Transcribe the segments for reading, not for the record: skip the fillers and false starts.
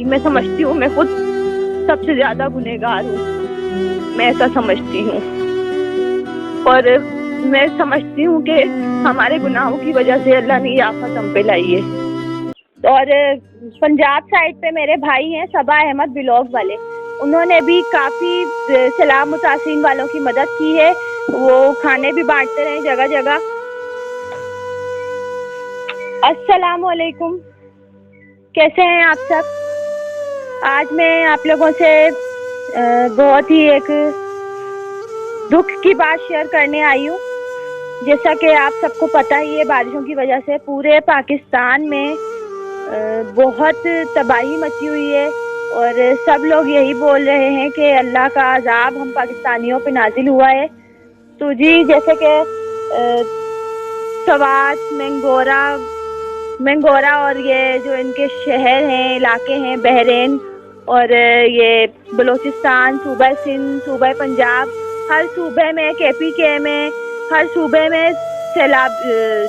थी। मैं समझती हूँ मैं खुद सबसे ज्यादा गुनहगार हूँ, मैं ऐसा समझती हूँ। और मैं समझती हूँ कि हमारे गुनाहों की वजह से अल्लाह ने ये आफत हम पे लाई है। और पंजाब साइड पे मेरे भाई हैं सबा अहमद ब्लॉग वाले, उन्होंने भी काफ़ी सैलाब मुतासिरीन वालों की मदद की है। वो खाने भी बांटते रहे जगह जगह। अस्सलाम वालेकुम, कैसे हैं आप सब? आज मैं आप लोगों से बहुत ही एक दुख की बात शेयर करने आई हूँ। जैसा कि आप सबको पता ही है, बारिशों की वजह से पूरे पाकिस्तान में बहुत तबाही मची हुई है और सब लोग यही बोल रहे हैं कि अल्लाह का अजाब हम पाकिस्तानियों पे नाजिल हुआ है। तो जी, जैसे कि सवात, मैंगोरा और ये जो इनके शहर हैं, इलाके हैं, बहरीन और ये बलूचिस्तान, सूबा सिंध, सूबा पंजाब, हर सूबे में, KPK में, हर सूबे में सैलाब,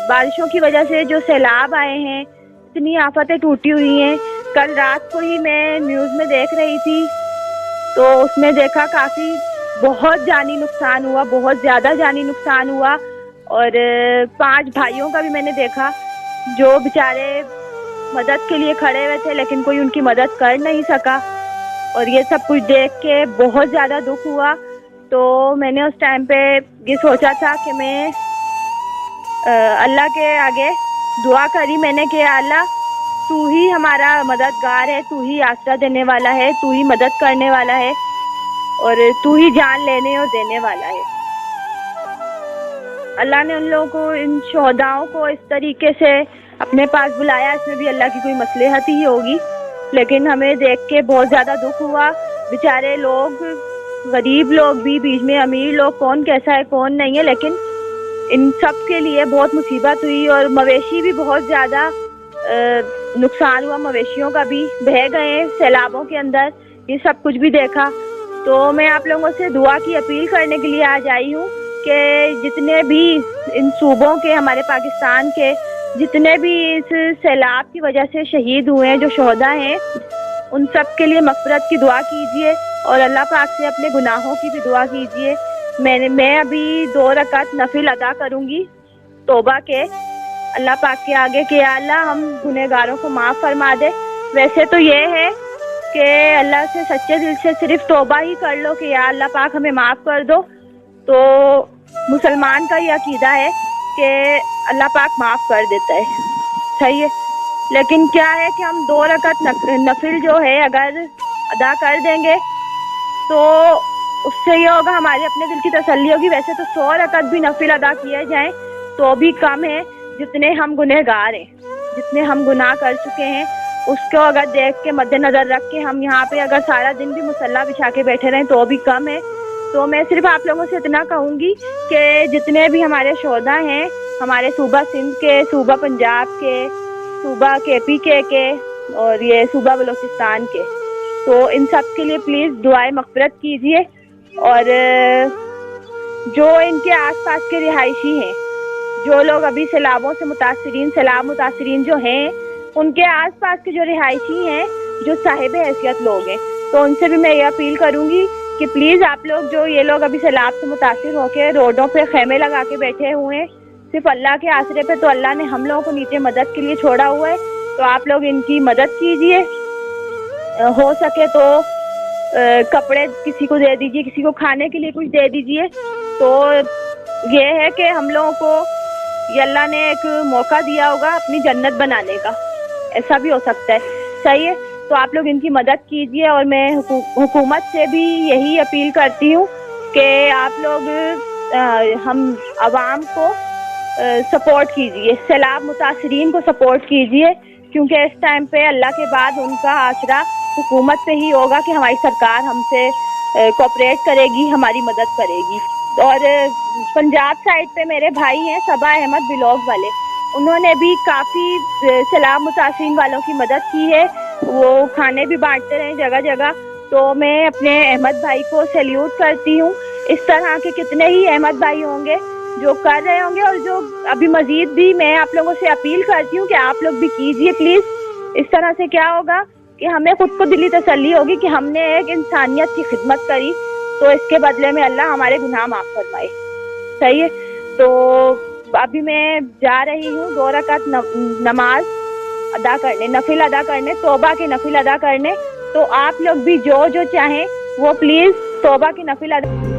बारिशों की वजह से जो सैलाब आए हैं, इतनी आफतें टूटी हुई हैं। कल रात को ही मैं न्यूज़ में देख रही थी तो उसमें देखा बहुत जानी नुकसान हुआ, बहुत ज़्यादा जानी नुकसान हुआ। और 5 भाइयों का भी मैंने देखा जो बेचारे मदद के लिए खड़े हुए थे लेकिन कोई उनकी मदद कर नहीं सका। और ये सब कुछ देख के बहुत ज़्यादा दुख हुआ। तो मैंने उस टाइम पे ये सोचा था कि मैं अल्लाह के आगे दुआ करी मैंने कि अल्लाह तू ही हमारा मददगार है, तू ही आसरा देने वाला है, तू ही मदद करने वाला है और तू ही जान लेने और देने वाला है। अल्लाह ने उन लोगों को, इन शोहदाओं को इस तरीके से अपने पास बुलाया, इसमें भी अल्लाह की कोई मसलहत ही होगी। लेकिन हमें देख के बहुत ज़्यादा दुख हुआ। बेचारे लोग, गरीब लोग भी, बीच में अमीर लोग, कौन कैसा है कौन नहीं है, लेकिन इन सब के लिए बहुत मुसीबत हुई। और मवेशी भी बहुत ज़्यादा नुकसान हुआ, मवेशियों का भी बह गए सैलाबों के अंदर। ये सब कुछ भी देखा। तो मैं आप लोगों से दुआ की अपील करने के लिए आज आई हूँ कि जितने भी इन सूबों के, हमारे पाकिस्तान के जितने भी इस सैलाब की वजह से शहीद हुए हैं, जो शोहदा हैं, उन सब के लिए मग़फ़िरत की दुआ कीजिए और अल्लाह पाक से अपने गुनाहों की भी दुआ कीजिए। मैं अभी 2 रकात नफिल अदा करूँगी तौबा के, अल्लाह पाक के आगे कि अल्लाह हम गुनहगारों को माफ़ फरमा दे। वैसे तो ये है कि अल्लाह से सच्चे दिल से सिर्फ तौबा ही कर लो कि या अल्लाह पाक हमें माफ़ कर दो, तो मुसलमान का ये अकीदा है कि अल्लाह पाक माफ़ कर देता है, सही है। लेकिन क्या है कि हम 2 रकात नफिल जो है अगर अदा कर देंगे तो उससे ये होगा, हमारे अपने दिल की तसल्ली होगी। वैसे तो 100 रकात भी नफिल अदा किए जाएं तो भी कम है, जितने हम गुनहगार हैं, जितने हम गुनाह कर चुके हैं, उसको अगर देख के मद्देनज़र रख के हम यहाँ पे अगर सारा दिन भी मुसल्ला बिछा के बैठे रहें तो भी कम है। तो मैं सिर्फ आप लोगों से इतना कहूँगी कि जितने भी हमारे शोहदा हैं, हमारे सूबा सिंध के, सूबा पंजाब के, सूबा KPK के और ये सूबा बलूचिस्तान के, तो इन सब के लिए प्लीज़ दुआए मग़फ़िरत कीजिए। और जो इनके आसपास के रिहायशी हैं, जो लोग अभी सैलाब मुतासिरीन जो हैं, उनके आसपास के जो रिहायशी हैं, जो साहिब हैसियत लोग हैं, तो उनसे भी मैं ये अपील करूँगी कि प्लीज़ आप लोग, जो ये लोग अभी सैलाब से मुतासिर होकर रोडों पे खेमे लगा के बैठे हुए हैं सिर्फ अल्लाह के आसरे पे, तो अल्लाह ने हम लोगों को नीचे मदद के लिए छोड़ा हुआ है, तो आप लोग इनकी मदद कीजिए। हो सके तो कपड़े किसी को दे दीजिए, किसी को खाने के लिए कुछ दे दीजिए। तो ये है कि हम लोगों को ये अल्लाह ने एक मौका दिया होगा अपनी जन्नत बनाने का, ऐसा भी हो सकता है, सही है। तो आप लोग इनकी मदद कीजिए। और मैं हुकूमत से भी यही अपील करती हूँ कि आप लोग हम आवाम को सपोर्ट कीजिए, सैलाब मुतासिरीन को सपोर्ट कीजिए, क्योंकि इस टाइम पे अल्लाह के बाद उनका आसरा हुकूमत पे ही होगा कि हमारी सरकार हमसे कोऑपरेट करेगी, हमारी मदद करेगी। और पंजाब साइड पे मेरे भाई हैं सबा अहमद ब्लॉग वाले, उन्होंने भी काफ़ी सैलाब मुतासिरीन वालों की मदद की है। वो खाने भी बांटते रहे जगह जगह। तो मैं अपने अहमद भाई को सैल्यूट करती हूँ। इस तरह के कितने ही अहमद भाई होंगे जो कर रहे होंगे, और जो अभी मज़ीद भी मैं आप लोगों से अपील करती हूँ कि आप लोग भी कीजिए प्लीज़। इस तरह से क्या होगा कि हमें खुद को दिली तसल्ली होगी कि हमने एक इंसानियत की खिदमत करी, तो इसके बदले में अल्लाह हमारे गुनाह माफ फरमाए। सही है। तो अभी मैं जा रही हूँ 2 रकात नमाज अदा करने, नफिल अदा करने, तौबा के नफिल अदा करने। तो आप लोग भी जो जो चाहें वो प्लीज तौबा के नफिल अदा।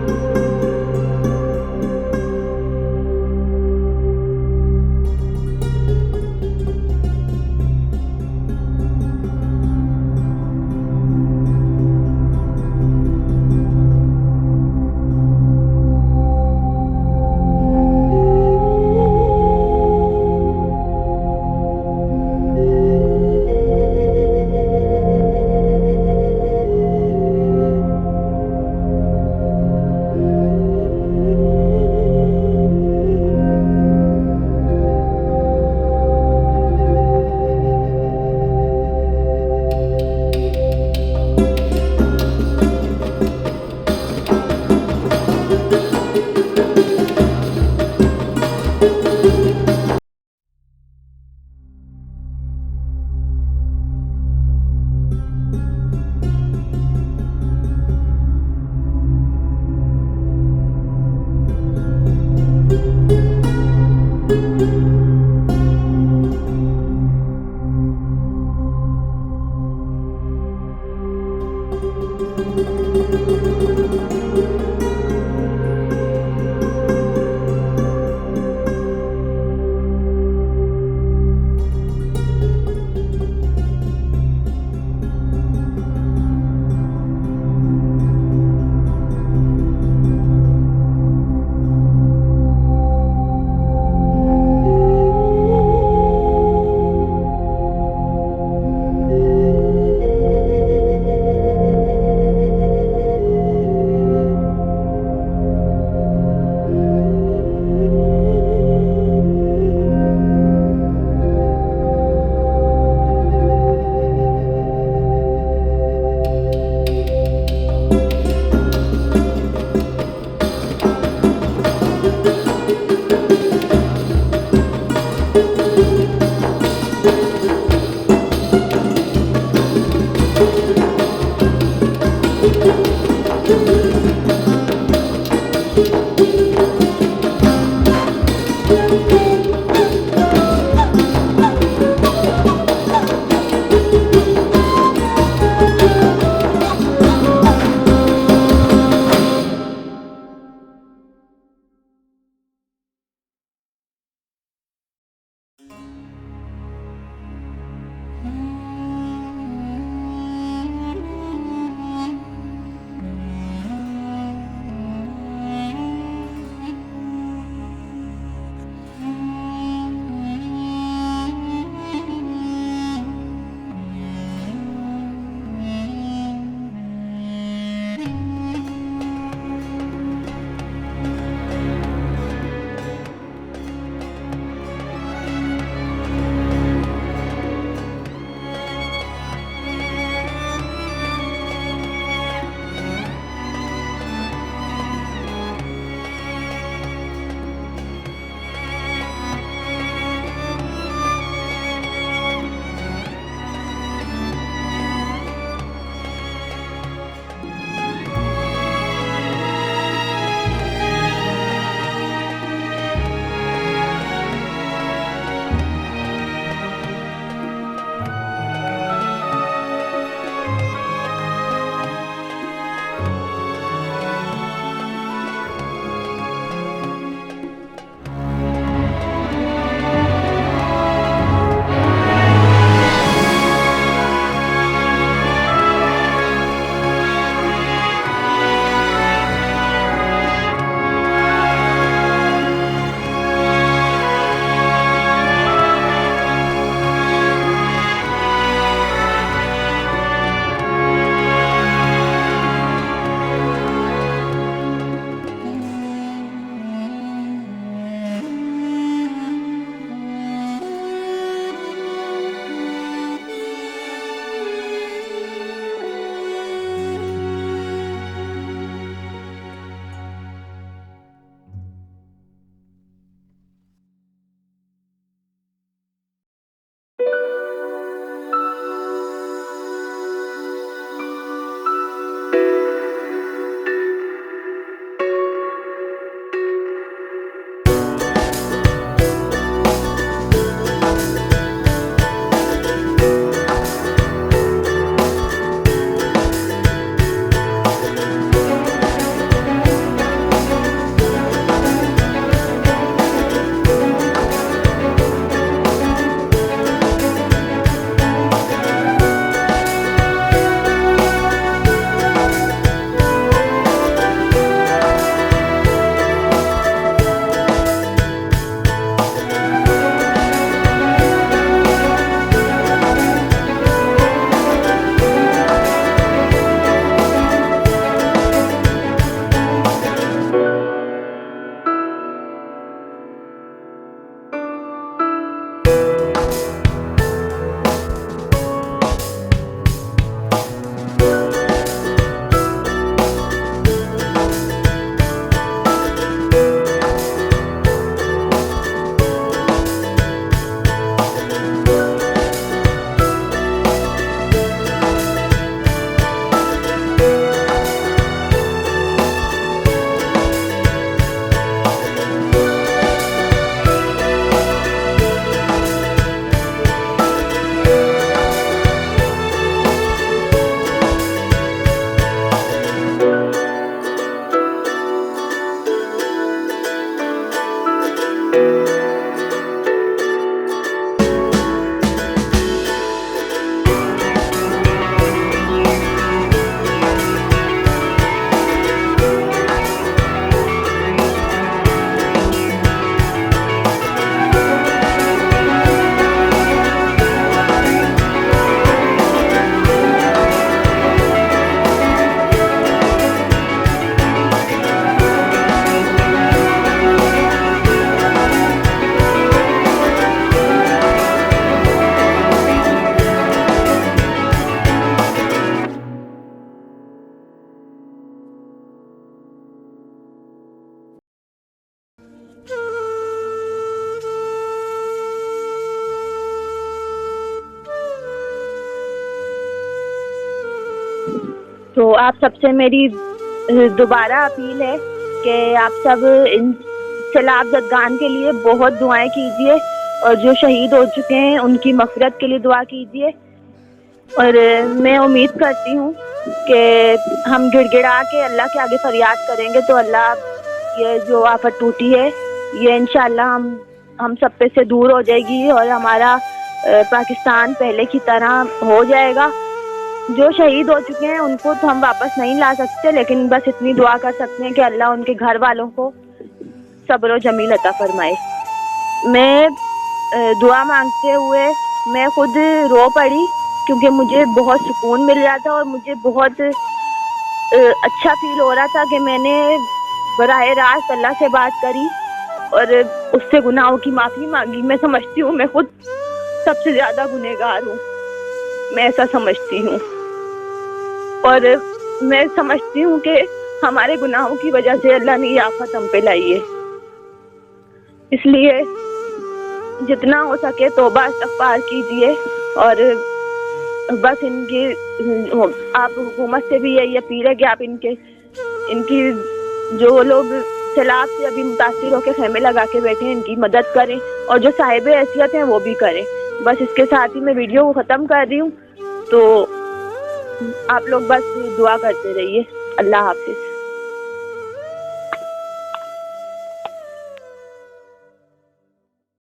تو آپ سب سے میری دوبارہ اپیل ہے کہ آپ سب ان سیلاب زدگان کے لیے بہت دعائیں کیجیے اور جو شہید ہو چکے ہیں ان کی مغفرت کے لیے دعا کیجیے. اور میں امید کرتی ہوں کہ ہم گڑ گڑا کے اللہ کے آگے فریاد کریں گے تو اللہ یہ جو آفت ٹوٹی ہے یہ انشاءاللہ ہم سب پہ سے دور ہو جائے گی اور ہمارا پاکستان پہلے کی طرح ہو جائے گا. جو شہید ہو چکے ہیں ان کو تو ہم واپس نہیں لا سکتے, لیکن بس اتنی دعا کر سکتے ہیں کہ اللہ ان کے گھر والوں کو صبر و جمیل عطا فرمائے. میں دعا مانگتے ہوئے میں خود رو پڑی کیونکہ مجھے بہت سکون مل رہا تھا اور مجھے بہت اچھا فیل ہو رہا تھا کہ میں نے براہ راست اللہ سے بات کری اور اس سے گناہوں کی معافی مانگی. میں سمجھتی ہوں میں خود سب سے زیادہ گنہگار ہوں, میں ایسا سمجھتی ہوں, اور میں سمجھتی ہوں کہ ہمارے گناہوں کی وجہ سے اللہ نے یہ آفت ہم پہ لائی ہے. اس لیے جتنا ہو سکے توبہ استغفار کیجیے اور بس ان کی آپ حکومت سے بھی یہی اپیل ہے کہ آپ ان کی جو لوگ سیلاب سے ابھی متاثر ہو کے خیمے لگا کے بیٹھے ہیں ان کی مدد کریں اور جو صاحب حیثیت ہیں وہ بھی کریں. بس اس کے ساتھ ہی میں ویڈیو کو ختم کر رہی ہوں, تو آپ لوگ بس دعا کرتے رہیے. اللہ حافظ.